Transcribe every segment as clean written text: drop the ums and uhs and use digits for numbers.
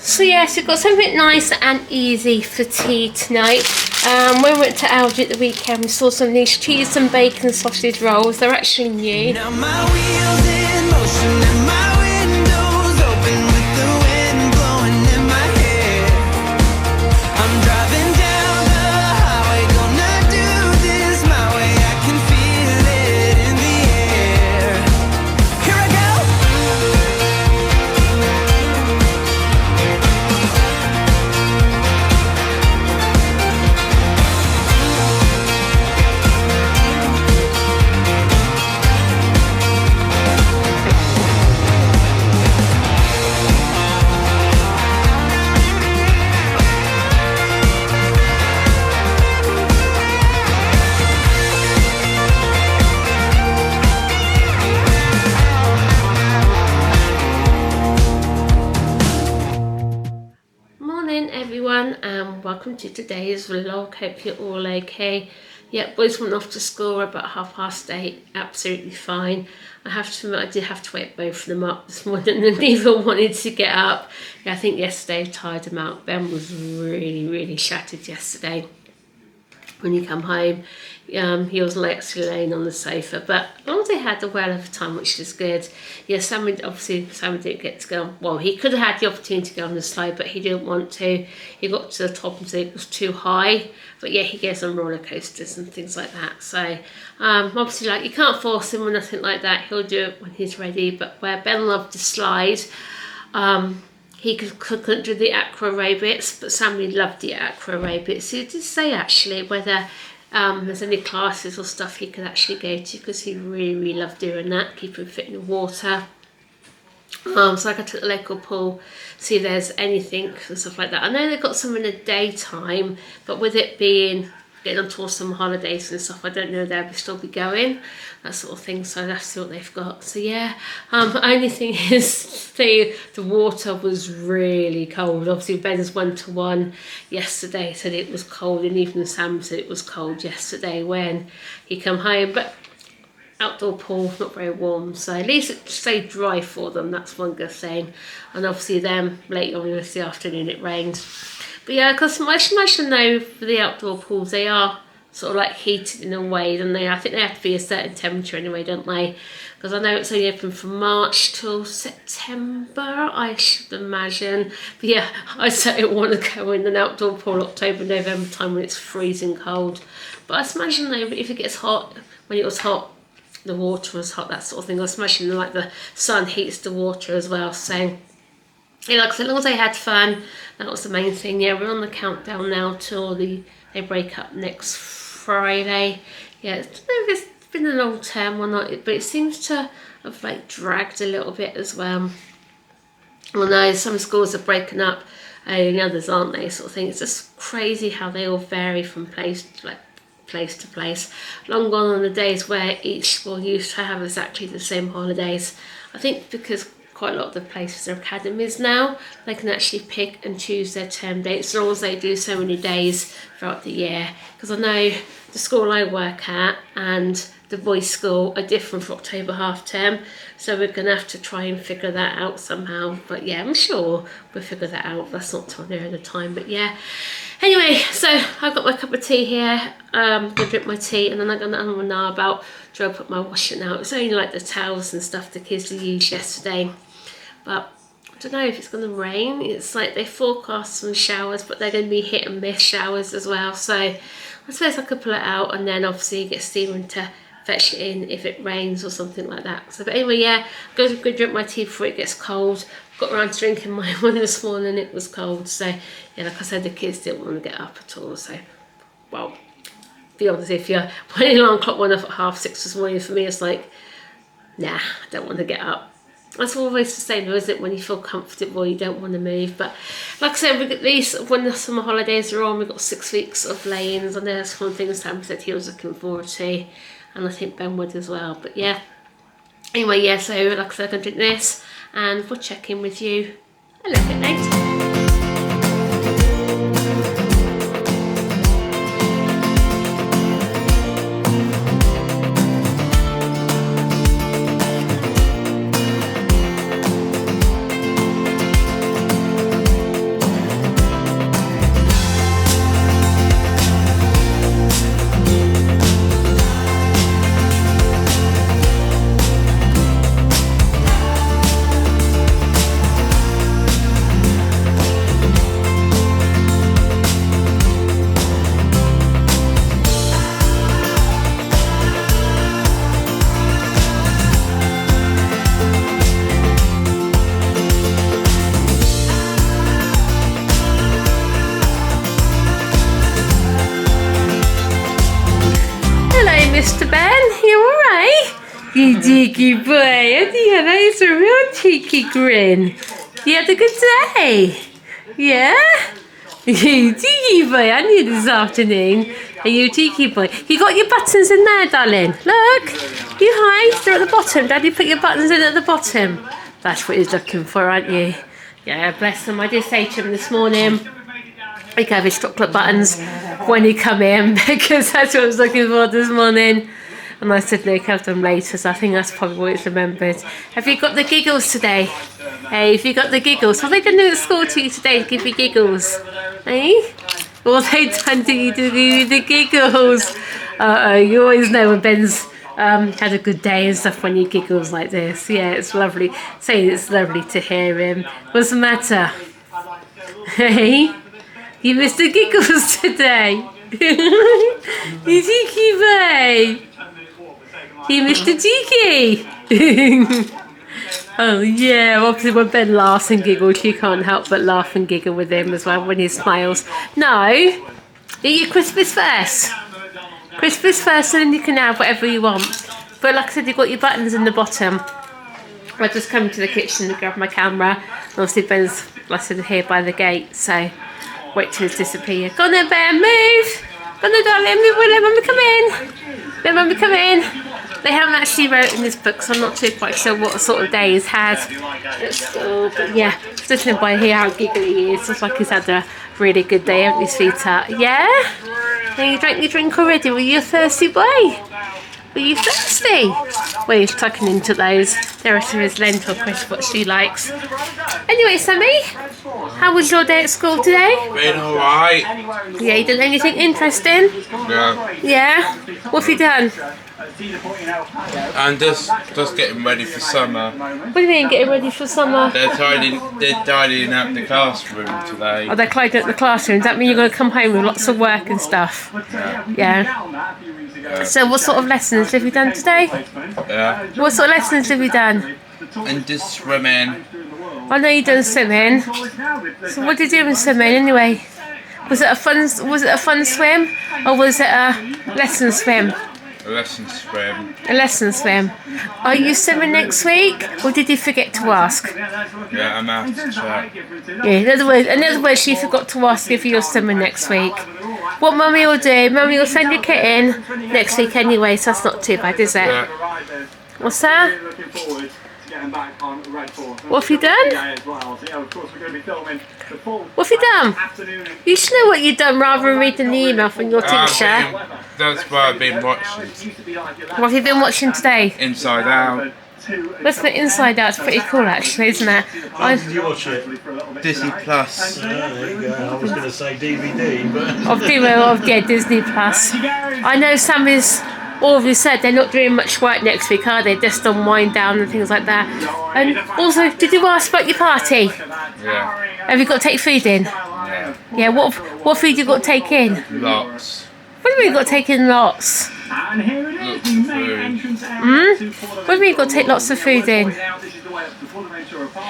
So yes, we've got something nice and easy for tea tonight. When we went to Aldi at the weekend, we saw some of these cheese and bacon sausage rolls. They're actually new. Now my wheels in motion and my windows open with the wind blowing in my hair. I'm driving down the highway, gonna do this my way. I can feel it in the air. Here I go. Morning everyone, and welcome to today's vlog. Hope you're all okay. Yeah, boys went off to school about 8:30, absolutely fine. I have to admit, I did have to wake both of them up this morning and neither wanted to get up. Yeah, I think yesterday tired them out. Ben was really shattered yesterday when he come home. He was actually laying on the sofa, but as long as they had a well of a time, which is good. Yeah, Sam didn't get to go. Well, he could have had the opportunity to go on the slide, but he didn't want to. He got to the top and said it was too high. But yeah, he goes on roller coasters and things like that. So obviously, like, you can't force him or nothing like that. He'll do it when he's ready. But where Ben loved to slide, he couldn't do the aqua aerobics, but Sam really loved the aqua aerobics. He did say actually whether there's any classes or stuff he could actually go to, because he really loved doing that, keep him fit in the water. So I go to the local pool, see if there's anything and stuff like that. I know they've got some in the daytime, but with it being getting on towards some holidays and stuff, I don't know if they'll still be going, that sort of thing. So that's what they've got. So yeah, only thing is the water was really cold. Obviously Ben's 1-to-1 yesterday said it was cold, and even Sam said it was cold yesterday when he come home. But outdoor pool, not very warm, so at least it stayed dry for them. That's one good thing. And obviously then later on in the afternoon it rained. But yeah, because I should know for the outdoor pools, they are sort of like heated in a way, don't they? I think they have to be a certain temperature anyway, don't they? Because I know it's only open from March till September, I should imagine. But yeah, I certainly want to go in an outdoor pool October, November time when it's freezing cold. But I imagine though, if it gets hot, when it was hot, the water was hot, that sort of thing. I was imagining like the sun heats the water as well. So yeah, like, so long as they had fun, that was the main thing. Yeah, we're on the countdown now till they break up next Friday. Yeah, I don't know if it's been a long term or not, but it seems to have like dragged a little bit as well. Well, no, some schools are breaking up and others aren't, they, sort of thing. It's just crazy how they all vary from place to place. Long gone on the days where each school used to have exactly the same holidays. I think because quite a lot of the places are academies now, they can actually pick and choose their term dates as long as they do so many days throughout the year. Because I know the school I work at and the boys' school are different for October half term, so we're going to have to try and figure that out somehow. But yeah, I'm sure we'll figure that out. That's not till near the time, but yeah. Anyway, so I've got my cup of tea here. I'm going to drink my tea, and then I'm going to know about, do I put my washing out? It's only like the towels and stuff the kids used yesterday. But I don't know if it's going to rain. It's like they forecast some showers, but they're going to be hit and miss showers as well. So I suppose I could pull it out and then obviously get Stephen to fetch it in if it rains or something like that. So, but anyway, yeah, I'm going to drink my tea before it gets cold. Got around to drinking my one this morning, it was cold. So yeah, like I said, the kids didn't want to get up at all. So, well, be honest, if your alarm clock went off at 6:30 this morning, for me it's like, nah, I don't want to get up. That's always the same, isn't it? When you feel comfortable, you don't want to move. But like I said, at least when the summer holidays are on, we've got 6 weeks of lay-ins. I know that's one thing Sam said he was looking forward to, and I think Ben would as well. But yeah, anyway, yeah, so like I said, I'm going to drink this, and we'll check in with you a little bit later. You cheeky boy. Oh dear, that is a real cheeky grin. You had a good day? Yeah? You cheeky boy, aren't you, this afternoon? Are you a cheeky boy? You got your buttons in there, darling. Look. You hide. They're at the bottom. Daddy put your buttons in at the bottom. That's what he's looking for, aren't you? Yeah, bless them. I did say to him this morning, he gave his chocolate buttons when he come in because that's what I was looking for this morning. And I said, no, you can have them later, so I think that's probably what it's remembered. Have you got the giggles today? Hey, have you got the giggles? What have they done at school to you today to give you giggles? Hey? What have they done to you to give you the giggles? You always know when Ben's had a good day and stuff when he giggles like this. Yeah, it's lovely. Saying it's lovely to hear him. What's the matter? Hey? You missed the giggles today. You cheeky boy. You missed the cheeky. Oh yeah, obviously when Ben laughs and giggles, you can't help but laugh and giggle with him as well when he smiles. No, eat your Christmas first. Christmas first, and then you can have whatever you want. But like I said, you've got your buttons in the bottom. I just come to the kitchen to grab my camera. Obviously Ben's, like I said, here by the gate, so wait till it's disappear. Go on then, Ben, move! Go on then, darling, move, let Mummy come in. Let Mummy come in. They haven't actually wrote in this book, so I'm not too quite sure what sort of day he's had at school. But yeah, judging by here how giggly he is, looks like he's had a really good day, haven't you, sweetheart? Yeah? And you drank your drink already? Were you a thirsty boy? Were you thirsty? Well, he's tucking into those. There are some of his lentil crisps, what she likes. Anyway, Sammy, how was your day at school today? Been alright. Yeah, you done anything interesting? Yeah. Yeah? What have you done? I'm just getting ready for summer. What do you mean, getting ready for summer? They're tidying up the classroom today. Oh, they're tidying up the classroom. Does that mean you're going to come home with lots of work and stuff? Yeah. So what sort of lessons have you done today? Yeah. What sort of lessons have you done? And just swimming. I know you've done swimming. So what did you do in swimming anyway? Was it a fun swim, or was it a lesson swim? A lesson swim. A lesson swim. Are you swimming next week, or did you forget to ask? Yeah, I'm out to check. Yeah. In other words, she forgot to ask if you're swimming next week. What Mummy will do, Mummy will send your kit in next week anyway, so that's not too bad, is it? Yeah. What's that? What have you done? What have you done? You should know what you've done rather than reading the email from your teacher. That's what I've been watching. What have you been watching today? Inside Out. What's the Inside Out? It's pretty cool actually, isn't it? Did you watch it? Disney Plus. There you go. I was going to say DVD, but... Of Disney Plus. I know Sammy's already said they're not doing much work next week, are they? Just on wind down and things like that. And also, did you ask about your party? Yeah. Have you got to take food in? Yeah. Yeah, what food you got to take in? Lots. What do you mean you got to take in lots? Lots of food. What do you mean you got to take lots of food in?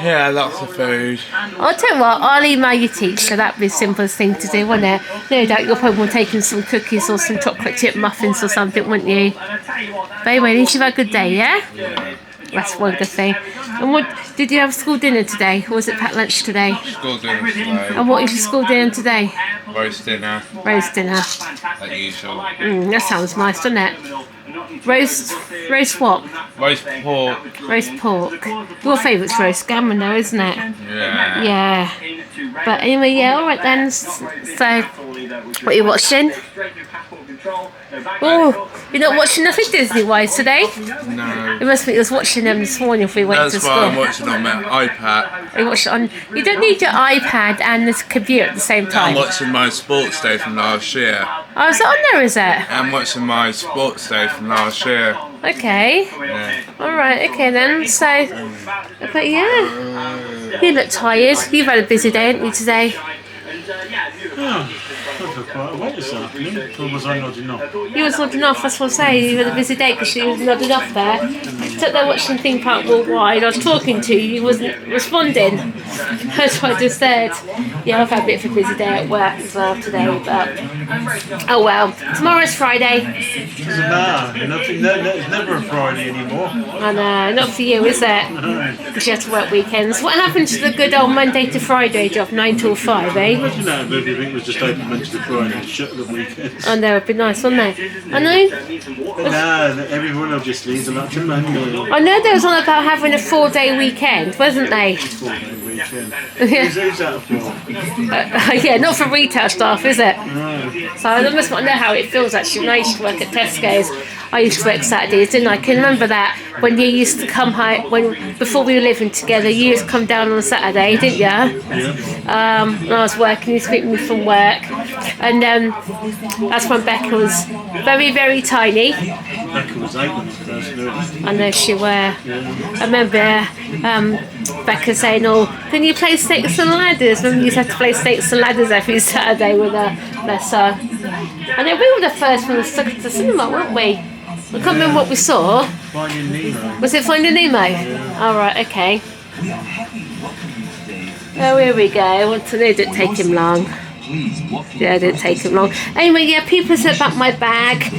Yeah, lots of food. I'll tell you what, I'll email your teacher. That'd be the simplest thing to do, wouldn't it? No doubt you're probably taking some cookies or some chocolate chip muffins or something, wouldn't you? But anyway, at least you've had a good day, yeah? Yeah. That's one good thing. And what did you have school dinner today? Or was it packed lunch today? School dinner today. And what is your school dinner today? Roast dinner. Roast dinner. Like usual. That sounds nice, doesn't it? Roast what? Roast pork. Roast pork. Your favourite's roast gammon though, isn't it? Yeah. Yeah. But anyway, yeah, alright then. So, what are you watching? Oh, you're not watching nothing Disney-wise today? No. You must be was watching them this morning if we went to That's school. why I'm watching on my iPad. You watch it on. You don't need your iPad and this computer at the same I'm time. watching my sports day from last year. Oh, is it on there? Is it? I'm watching my sports day from last year. Okay. Yeah. All right. Okay then. So, but yeah, you look tired. You've had a busy day, haven't you today? I feel quite awake this afternoon. Or was I nodding off? You was nodding off, that's what I say. You had a busy day because she was nodding off there. Sat there watching Theme Park Worldwide. I was talking to you, you wasn't responding. That's what I just said. Yeah, I've had a bit of a busy day at work as well today, but oh well. Tomorrow's Friday. Doesn't matter. It's never a Friday anymore. I know, not for you, is it? Because you have to work weekends. What happened to the good old Monday to Friday job, 9 till 5, eh? Imagine that if everything was just open Monday to Friday and shut the weekends. I know, it'd be nice, wouldn't it? I know. But no, everyone will just leave them up to Monday. I know there was on about having a 4-day weekend, wasn't they? 4-day weekend. Yeah. Who's that for? Yeah, not for retail staff, is it? No. So I must not know how it feels actually. When I used to work at Tesco's, I used to work Saturdays, didn't I? I can remember that when you used to come home, before we were living together, you used to come down on a Saturday, didn't you? Yeah. When I was working, you used to meet me from work. And that's when Becca was very, very tiny. Becca was 8 when I first knew her. I know she were. I remember Becca saying, "Oh, can you play Snakes and Ladders?" When we used to have to play Snakes and Ladders every Saturday with her, bless her. And then we were the first ones to the cinema, weren't we? I can't remember what we saw. Finding Nemo. Was it Finding Nemo? Yeah. All right, okay. Oh, here we go. It didn't take him long. Yeah, it didn't take him long. Anyway, yeah, people said about my bag.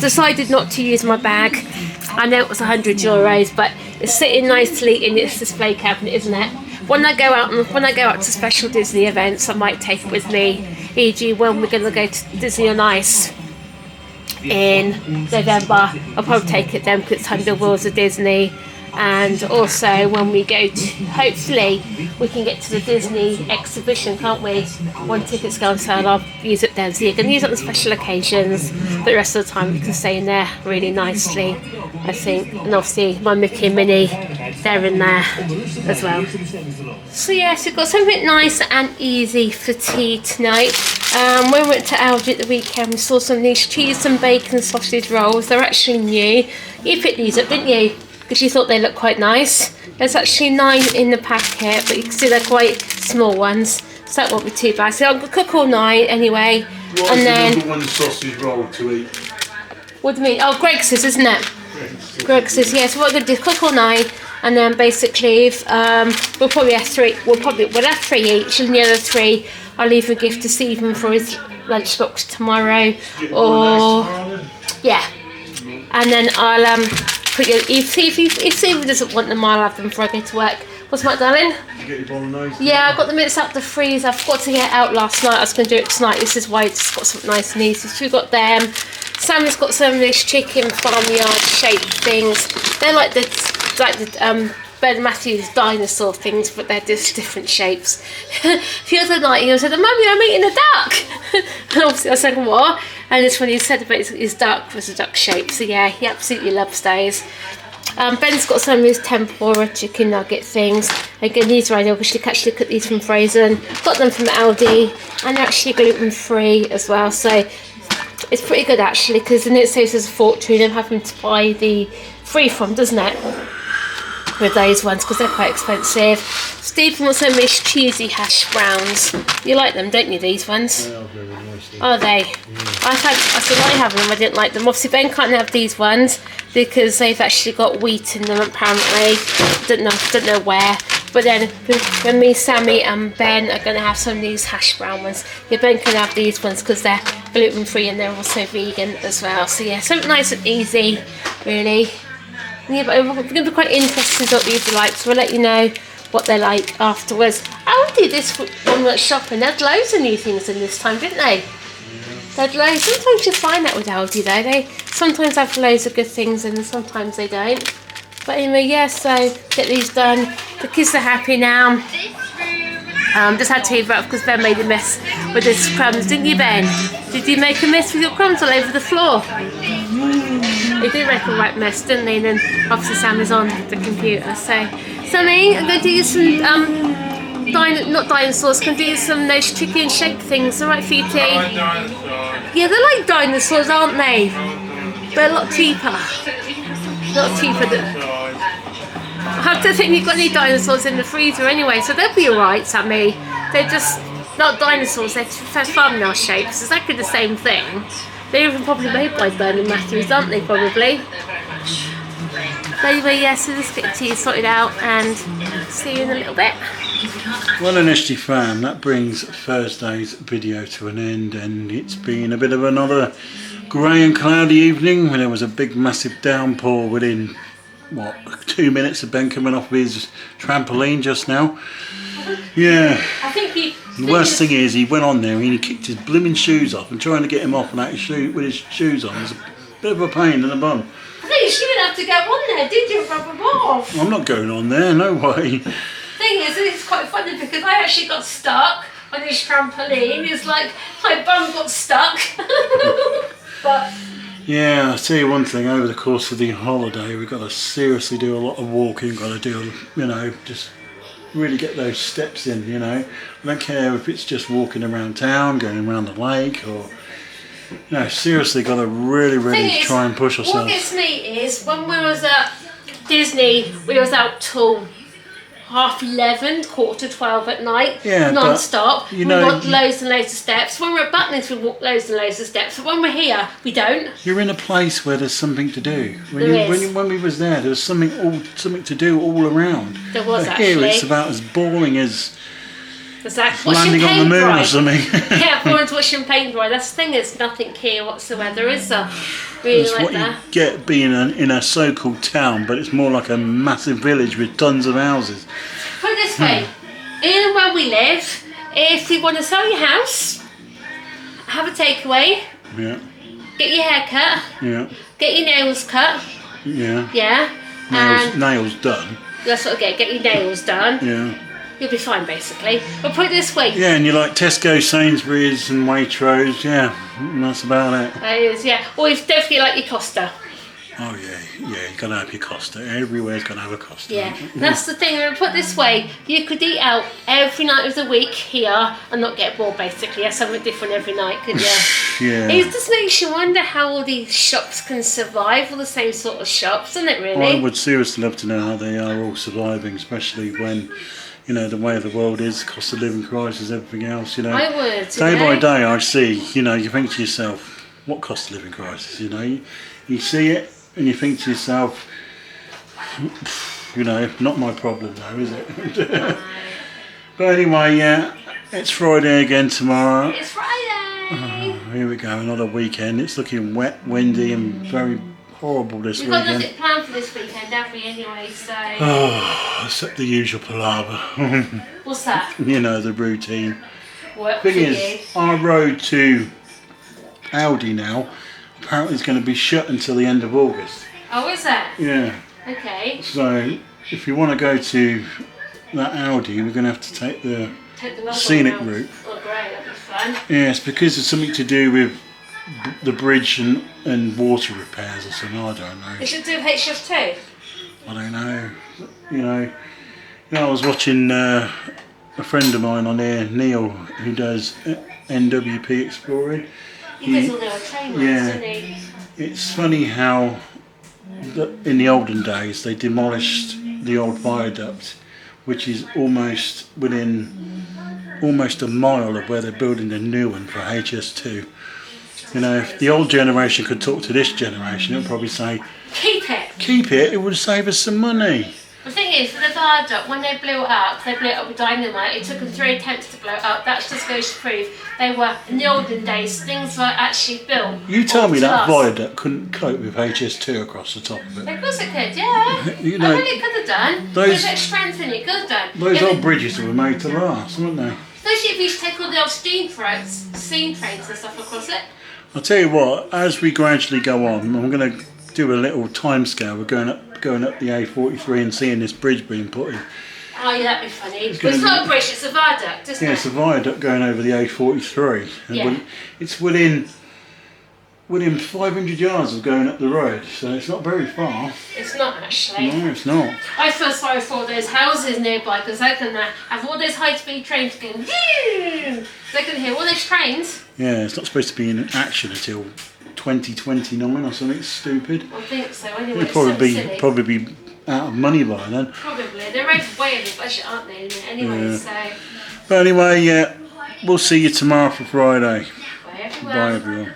Decided not to use my bag. I know it was €100, but it's sitting nicely in its display cabinet, isn't it? When I go out to special Disney events, I might take it with me. E.g., when we're going to go to Disney on Ice in November, I'll probably take it then because it's 100 Wheels of Disney. And also when we go to, hopefully we can get to the Disney exhibition, can't we? When tickets go on sale, I'll use it then. So you can use it on special occasions, but the rest of the time you can stay in there really nicely, I think. And obviously my Mickey and Minnie, they're in there as well. So yes, we've got something nice and easy for tea tonight. When we went to Aldi at the weekend, we saw some of these cheese and bacon sausage rolls. They're actually new. You picked these up, didn't you? Because you thought they looked quite nice. There's actually 9 in the packet, but you can see they're quite small ones, so that won't be too bad. So I'm going to cook all 9 anyway. What and is then, the number 1 sausage roll to eat? What do you mean? Oh, Greg's, isn't it? Greg's, yeah. So what we're going to do is cook all 9, and then basically we'll probably have 3. We'll have 3 each, and the other 3 I'll leave a gift to Stephen for his lunchbox tomorrow. Or yeah, and then I'll if Stephen doesn't want them, I'll have them before I go to work. What's my darling? You get your bolognese? Yeah, I got the mince out the freezer. I forgot to get it out last night. I was going to do it tonight. This is why it's got something nice and easy. So we've got them. Sammy's got some of these chicken farmyard shaped things. They're like the Ben Matthews dinosaur things, but they're just different shapes. The other night he said, "Mummy, I'm eating a duck." And obviously I said, "What?" And it's when he said about his duck was a duck shape. So yeah, he absolutely loves those. Ben's got some of his tempura chicken nugget things. Again, these are ideal because you can actually cook these from frozen. Got them from Aldi, and they're actually gluten free as well. So it's pretty good actually, because then it saves us a fortune of having to buy the free from, doesn't it? With those ones, because they're quite expensive. Stephen wants some of his cheesy hash browns. You like them, don't you, these ones? They are very nice. Are they? Yeah. I said I have them, I didn't like them. Obviously Ben can't have these ones because they've actually got wheat in them apparently. Don't know where. But then when me, Sammy and Ben are going to have some of these hash brown ones, yeah, Ben can have these ones because they're gluten free and they're also vegan as well. So yeah, something nice and easy really. Yeah, but we're going to be quite interested in what these are like, so we'll let you know what they're like afterwards. Aldi, this one went shopping, they had loads of new things in this time, didn't they? They had loads. Sometimes you find that with Aldi though, they sometimes have loads of good things and sometimes they don't. But anyway, yeah, so get these done. The kids are happy now. Just had to leave out because Ben made a mess with his crumbs, didn't you, Ben? Did you make a mess with your crumbs all over the floor? He did make a right mess, didn't he? And then obviously Sam is on the computer. So, Sammy, I'm going to do you some, not dinosaurs, going to do you some those chicken shaped things, alright for you, T? Yeah, they're like dinosaurs, aren't they? They're a lot cheaper. A lot cheaper. I have to think you've got any dinosaurs in the freezer anyway, so they'll be alright, Sammy. They're just not dinosaurs, they're thumbnail shapes. It's exactly the same thing. They're even probably made by Bernard Matthews, aren't they, probably? But anyway, yeah, so let's get tea sorted out and see you in a little bit. Well, an SGFAM, that brings Thursday's video to an end, and it's been a bit of another grey and cloudy evening when there was a big massive downpour within, what, 2 minutes of Ben coming off his trampoline just now. Yeah. I think the worst thing is he went on there and he kicked his blooming shoes off, and trying to get him off without with his shoes on was a bit of a pain in the bum. I think you didn't have to go on there, did you, rub them off? I'm not going on there, no way. Thing is, it's quite funny because I actually got stuck on this trampoline. It's like my bum got stuck. But yeah, I'll tell you one thing, over the course of the holiday we've got to seriously do a lot of walking, got to do, you know, just really get those steps in, you know. I don't care if it's just walking around town, going around the lake, or, you know, seriously got to really try and push ourselves. What gets me is when we was at Disney, we was out till 11:30, 11:45 at night, yeah, non-stop. You know, we walked loads and loads of steps. When we're at Butlins, we walk loads and loads of steps. But when we're here, we don't. You're in a place where there's something to do. When we was there was something to do all around. There was but actually. Here it's about as boring as like landing on the moon or something. Yeah, everyone's watching paint dry. That's the thing, there's nothing here whatsoever, is there? Really it's like what that. you get being in a so-called town, but it's more like a massive village with tons of houses. Put it this way, in where we live, if you want to sell your house, have a takeaway, Yeah. get your hair cut, Yeah. get your nails cut, Yeah. yeah, and Nails done. that's what I get your nails done, Yeah. you'll be fine basically. But put it this way, Yeah, and you like Tesco, Sainsbury's and Waitrose, yeah, and that's about it. that is, yeah, or if don't forget like your Costa. Oh yeah, you gotta have your Costa. Everywhere's gonna have a Costa. Yeah, that's the thing. And put it this way, you could eat out every night of the week here and not get bored basically. Have something different every night, couldn't you? Yeah. It just makes you wonder how all these shops can survive, all the same sort of shops, doesn't it really? I would seriously love to know how they are all surviving, especially when, you know, the way the world is, cost of living crisis, everything else, you know. I would. Day by day I see, you know, you think to yourself, what cost of living crisis, you know? You see it and you think to yourself, you know, not my problem though, is it? But anyway, yeah, it's Friday again tomorrow. It's Friday! Here we go, another weekend. It's looking wet, windy and very horrible this We've got weekend. nothing planned for this weekend, have we, anyway, so... Oh, except the usual palaver. What's that? You know, the routine. Work for Thing you. is, our road to Aldi now apparently is going to be shut until the end of August. Oh, is it? Yeah. Okay. So, if you want to go to that Aldi, we're going to have to take the Take the log scenic around. route. Oh, great, that'll be fun. Yeah, it's because it's something to do with the bridge and water repairs or something. I don't know. Is it do HF too? I don't know. You know, I was watching a friend of mine on here, Neil, who does NWP exploring. He does all the train yeah. doesn't he? It's funny how in the olden days they demolished the old viaduct, which is almost within almost a mile of where they're building the new one for HS2. You know, if the old generation could talk to this generation, it would probably say, Keep it. keep it would save us some money. The thing is, for the viaduct, when they blew it up with dynamite. It took them 3 attempts to blow it up. That just goes to prove they were, in the olden days, things were actually built. You tell me that us. viaduct couldn't cope with HS2 across the top of it. Of course it could, yeah. You know, I think it could have done. those- With that strength in it, could have done. Those Yeah, old bridges were made to last, weren't they? especially if you take all the old steam trains and stuff across it. I'll tell you what, as we gradually go on, I'm going to do a little time scale. We're going up the A43 and seeing this bridge being put in. Oh yeah, that'd be funny. But gonna it's not be- a bridge, it's a viaduct, isn't Yeah, it? it's a viaduct going over the A43. And Yeah. it's within 500 yards of going up the road, so it's not very far. It's not actually. No, it's not. I feel sorry for all those houses nearby because they're going to have all those high-speed trains going. They're going to hear all those trains. Yeah, it's not supposed to be in action until 2029 or something stupid. I think so. Anyway, It'll it's so silly. probably be out of money by then. Probably. They're way over budget, aren't they? Anyway, Yeah. so But anyway, yeah, we'll see you tomorrow for Friday. Bye everyone. Bye everyone.